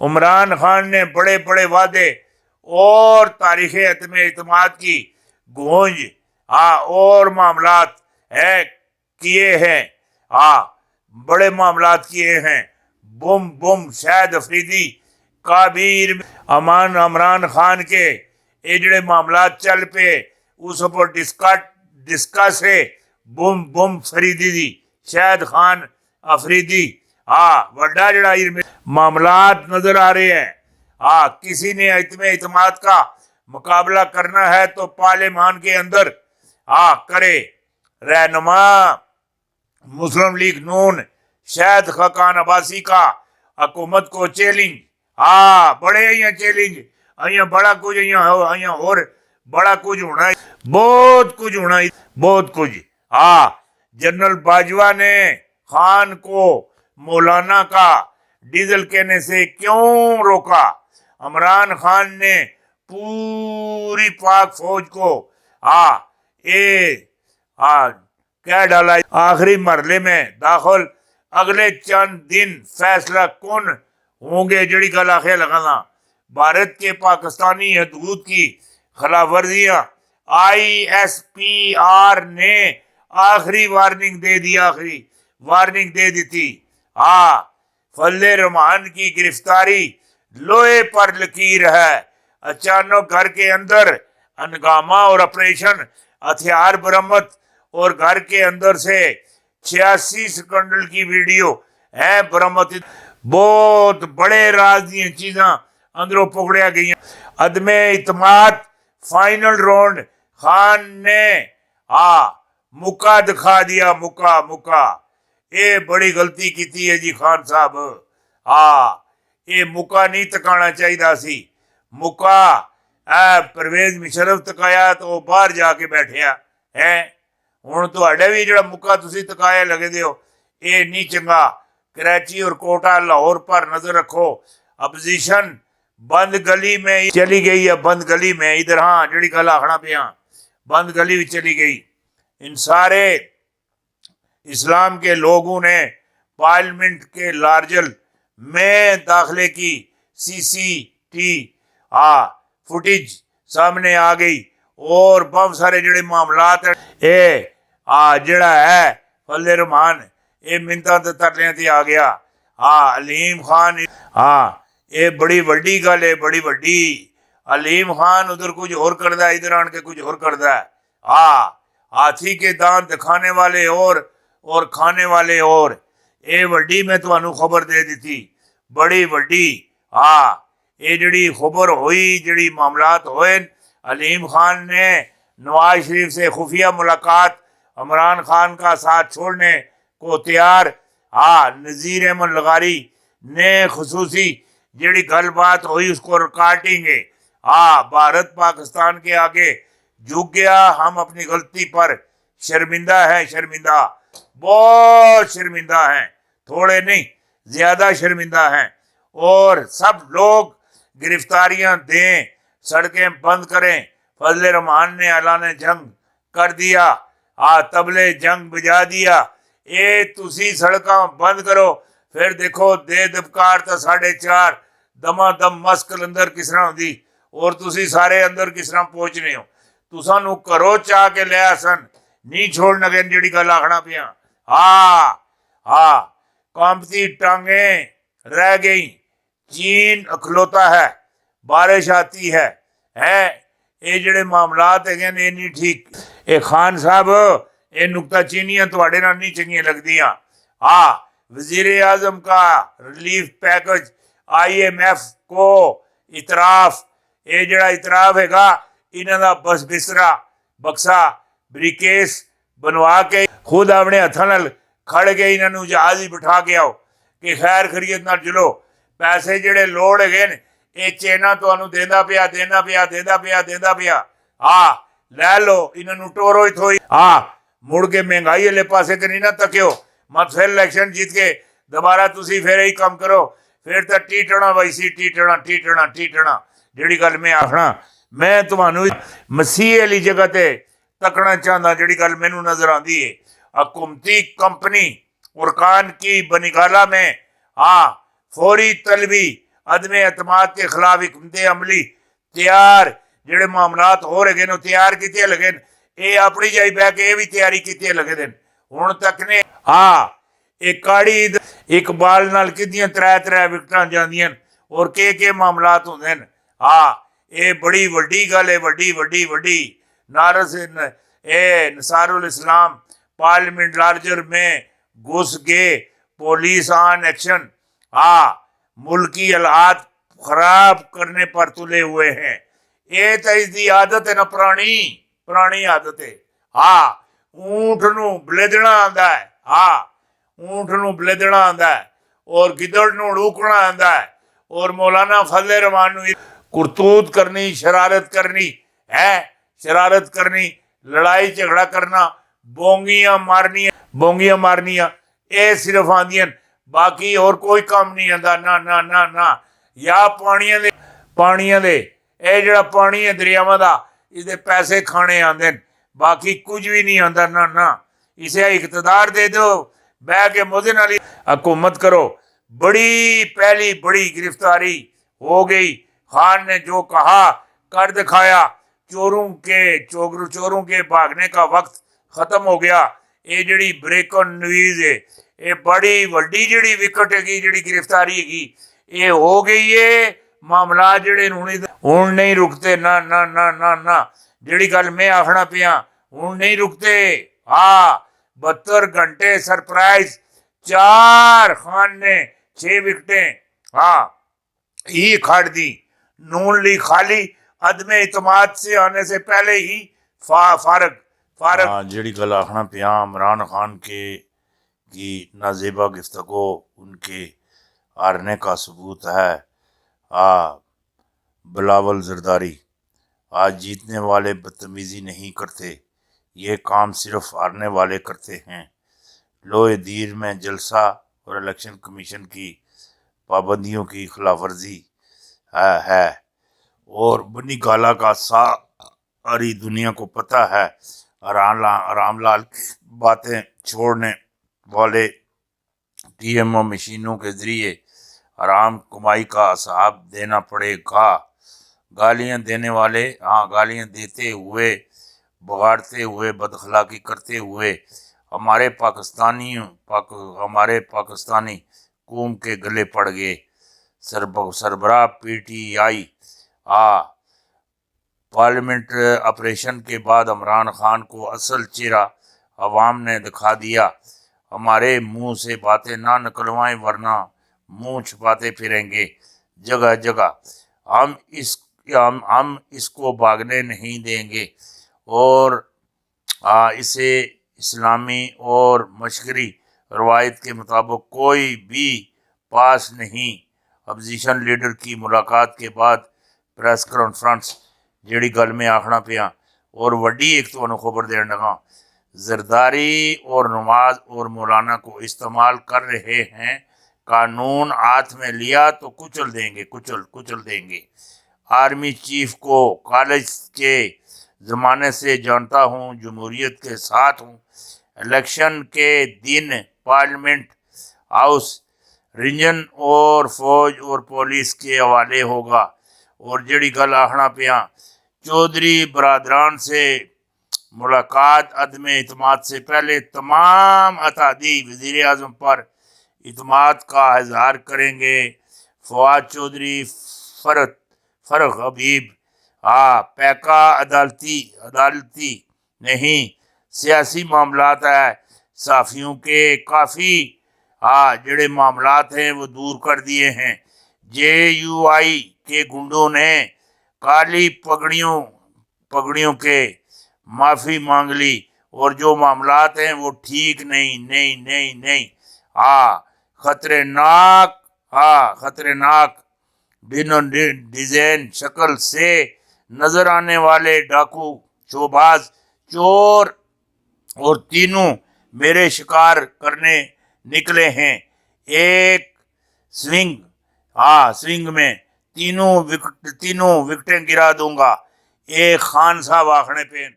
عمران خان نے بڑے بڑے وعدے اور تاریخ اعتماد کی گونج اور معاملات کیے ہیں، بڑے معاملات کیے ہیں۔ بم بم شاہد افریدی کابیر عمران خان کے یہ جڑے معاملات چل پے اس پر ڈسکس ہے بم بم فریدی دی شاہد خان افریدی وڈا جڑا معاملات نظر آ رہے ہیں۔ کسی نے اعتماد کا مقابلہ کرنا ہے تو پارلیمان کے اندر کرے۔ رہنما مسلم لیگ نون شاہد خاقان عباسی کا حکومت کو چیلنج، بڑے چیلنج بڑا کچھ اور بڑا کچھ ہونا، بہت کچھ ہونا، بہت کچھ۔ جنرل باجوہ نے خان کو مولانا کا ڈیزل کہنے سے کیوں روکا؟ عمران خان نے پوری پاک فوج کو کہہ ڈالا آخری مرحلے میں داخل، اگلے چند دن فیصلہ کن ہوں گے۔ جڑی گل آخر لگانا بھارت کے پاکستانی حدود کی خلاف ورزیاں ISPR نے آخری وارننگ دے دی تھی۔ فضل الرحمان کی گرفتاری لوہے پر لکیر ہے۔ اچانک گھر کے اندر ہنگامہ اور آپریشن، ہتھیار برآمد اور گھر کے اندر سے 86 سیکنڈ کی ویڈیو برآمد۔ بہت بڑے راز دی چیزاں اندروں پکڑیا گئی۔ عدم اعتماد فائنل راؤنڈ خان نے مکہ دکھا دیا، مکہ یہ بڑی غلطی کیتی ہے جی خان صاحب۔ یہ مکہ نہیں تکانا چاہیے سی، مکہ پرویز مشرف تکایا تو باہر جا کے بیٹھیا ہے۔ ہوں تہاڈے بھی جڑا مکہ تسی تکایا لگے دے ہو، یہ نہیں چنگا۔ کراچی اور کوٹا لاہور پر نظر رکھو۔ اپوزیشن بند گلی میں چلی گئی ہے، بند گلی میں ادھر جڑی گل آخنا پیا بند گلی بھی چلی گئی۔ ان سارے اسلام کے لوگوں نے پارلیمنٹ کے لارجل میں داخلے کی CCTV فوٹیج سامنے آ گئی اور بہت سارے جڑے معاملات جڑا ہے فضل الرحمان یہ منتاں تے ترلیاں تے آ گیا۔ علیم خان یہ بڑی وڈی گل ہے، بڑی وڈی۔ علیم خان ادھر کچھ اور کردا ہے، ادھر آن کے کچھ اور کردا ہے۔ ہاتھی کے دانت دکھانے والے اور کھانے والے اور۔ یہ وڈی میں تمہوں خبر دے دیتی، بڑی وڈی۔ یہ جڑی خبر ہوئی، جڑی معاملات ہوئے، علیم خان نے نواز شریف سے خفیہ ملاقات، عمران خان کا ساتھ چھوڑنے کو تیار۔ نذیر احمد لغاری نے خصوصی جڑی گل بات ہوئی اس کو ریکارڈنگ ہے۔ بھارت پاکستان کے آگے جھک گیا، ہم اپنی غلطی پر شرمندہ ہیں، شرمندہ، بہت شرمندہ ہیں، تھوڑے نہیں زیادہ شرمندہ ہیں۔ اور سب لوگ گرفتاریاں دیں، سڑکیں بند کریں۔ فضل الرحمان نے اعلان جنگ کر دیا، طبلے جنگ بجا دیا۔ یہ تسی سڑکاں بند کرو، پھر دیکھو دے دبکار تا 4:30 دما دم مسکل اندر کس طرح ہوندی اور تسی سارے اندر کس طرح پہنچنے ہو۔ تساں نو کرو چاہ کے لیا سن، نہیں چھوڑنا گئے جڑی گل آخنا پیا۔ کانپتی ٹانگیں رہ گئیں، چین اکھلوتا ہے، بارش آتی ہے۔ یہ جڑے معاملات ہے یہ نہیں ٹھیک۔ اے خان صاحب یہ نکتہ چینیاں تواڈے نال نہیں چنگیاں لگدیاں۔ وزیر اعظم کا ریلیف پیکج IMF کو اعتراف، یہ جڑا اعتراف ہے گا انہاں دا بس بسترا بکسا بریکیس بنوا کے خود اپنے ہتھاں نال کھڑ کے انہاں نو جہاز ہی بٹھا کے آؤ کہ خیر خیریت نال چلو۔ پیسے جڑے لوڑ ہے یہ چینا تمہیں دینا پیا لے لو، انہاں نو ٹورو اتھوئی۔ مڑ کے مہنگائی والے پاسے کنی نہ تکیو، مت پھر الیکشن جیت کے دوبارہ تسی پھر یہی کام کرو، پھر تو ٹیٹنا ویسی ٹیٹنا جڑی گل میں آخنا۔ میں تمہوں مسیح والی جگہ تے تکنا چاہتا، جڑی گل مینوں نظر آتی ہے۔ حکومتی کمپنی ارکان کی بنگالہ میں فوری طلبی عدم اعتماد کے خلاف حکمت عملی تیار جڑے معاملات ہو رہے ہیں تیار کیتے لگے یہ اپنی جائی بہ کے یہ بھی تیاری کیتے لگے دن ہوں تک نے ہاں ایک کاڑی ایک بال نال کدیاں ترے وکٹاں جاندیاں اور کے معاملات ہوندے ہیں ہاں یہ بڑی وڈی گل ہے وڈی وڈی وڈی نارس نثار الاسلام پارلیمنٹ لارجر میں گھس کے پولیس آن ایکشن ہاں ملکی حالات خراب کرنے پر تلے ہوئے ہیں یہ تو اس کی عادت ہے نا پرانی عادت ہے ہاں اونٹ نو بلیدنا آندا ہے ہاں اونٹ نو بلیدنا آندا ہے اور گدڑ نو ڑوکنا آندا ہے اور مولانا فضل الرحمان نو کرتوت کرنی شرارت کرنی ہے شرارت کرنی لڑائی جھگڑا کرنا بونگیاں مارنیاں اے صرف آندیاں باقی اور کوئی کام نہیں آندا نہ نہ نہ نہ یا پانیاں دے اے جڑا پانی ہے دریاواں دا اس دے پیسے کھانے آندے باقی کچھ بھی نہیں آندا نہ نہ اسے اقتدار دے دو بہ کے مدن علی حکومت کرو بڑی پہلی بڑی گرفتاری ہو گئی خان نے جو کہا کر دکھایا چوروں کے بھاگنے کا وقت ختم ہو گیا یہ جڑی بریکن نیوز ہے یہ بڑی وڈی جڑی وکٹ ہے جڑی گرفتاری ہے یہ ہو گئی ہے معاملات جڑے ہوں نہیں رکتے نہ نہ نہ نہ نہ جڑی گل میں آخنا پیا ہوں نہیں رکتے ہاں 72 گھنٹے سرپرائز 4 خان نے 6 وکٹیں ہاں ہی کھڑ دی نون لیگ خالی عدم اعتماد سے آنے سے پہلے ہی فارغ جڑی گل آخنا پیا عمران خان کی نازیبا گفتگو ان کے ہارنے کا ثبوت ہے بلاول زرداری آج جیتنے والے بدتمیزی نہیں کرتے یہ کام صرف ہارنے والے کرتے ہیں لوہے دیر میں جلسہ اور الیکشن کمیشن کی پابندیوں کی خلاف ورزی ہے اور بنی گالا کا ساری دنیا کو پتہ ہے رام لال باتیں چھوڑنے والے ٹی ایم او مشینوں کے ذریعے حرام کمائی کا حساب دینا پڑے گا گالیاں دینے والے گالیاں دیتے ہوئے بگاڑتے ہوئے بد اخلاقی کرتے ہوئے ہمارے پاکستانی قوم کے گلے پڑ گئے سربراہ P T I parliament operation کے بعد عمران خان کو اصل چہرہ عوام نے دکھا دیا ہمارے منہ سے باتیں نہ نکلوائیں ورنہ منہ چھپاتے پھریں گے جگہ جگہ ہم اس کو بھاگنے نہیں دیں گے اور اسے اسلامی اور مشرقی روایت کے مطابق کوئی بھی پاس نہیں اپوزیشن لیڈر کی ملاقات کے بعد پریس کانفرنس جیڑی گل میں آخنا پیا اور وڈی ایک تو خبر دین لگا زرداری اور نواز اور مولانا کو استعمال کر رہے ہیں قانون ہاتھ میں لیا تو کچل دیں گے آرمی چیف کو کالج کے زمانے سے جانتا ہوں جمہوریت کے ساتھ ہوں الیکشن کے دن پارلیمنٹ ہاؤس رنجن اور فوج اور پولیس کے حوالے ہوگا اور جڑی گل آخنا پیا چودھری برادران سے ملاقات عدم اعتماد سے پہلے تمام اتحادی وزیر اعظم پر اعتماد کا اظہار کریں گے فواد چودھری فرق حبیب پیکا عدالتی نہیں سیاسی معاملات ہے صحافیوں کے کافی جڑے معاملات ہیں وہ دور کر دیے ہیں JUI کے گنڈوں نے کالی پگڑیوں کے معافی مانگ لی اور جو معاملات ہیں وہ ٹھیک نہیں خطرناک ڈیزائن شکل سے نظر آنے والے ڈاکو شوباز چور اور تینوں میرے شکار کرنے نکلے ہیں ایک سوئنگ میں تینوں وکٹیں گرا دوں گا ایک خان صاحب آخنے پہ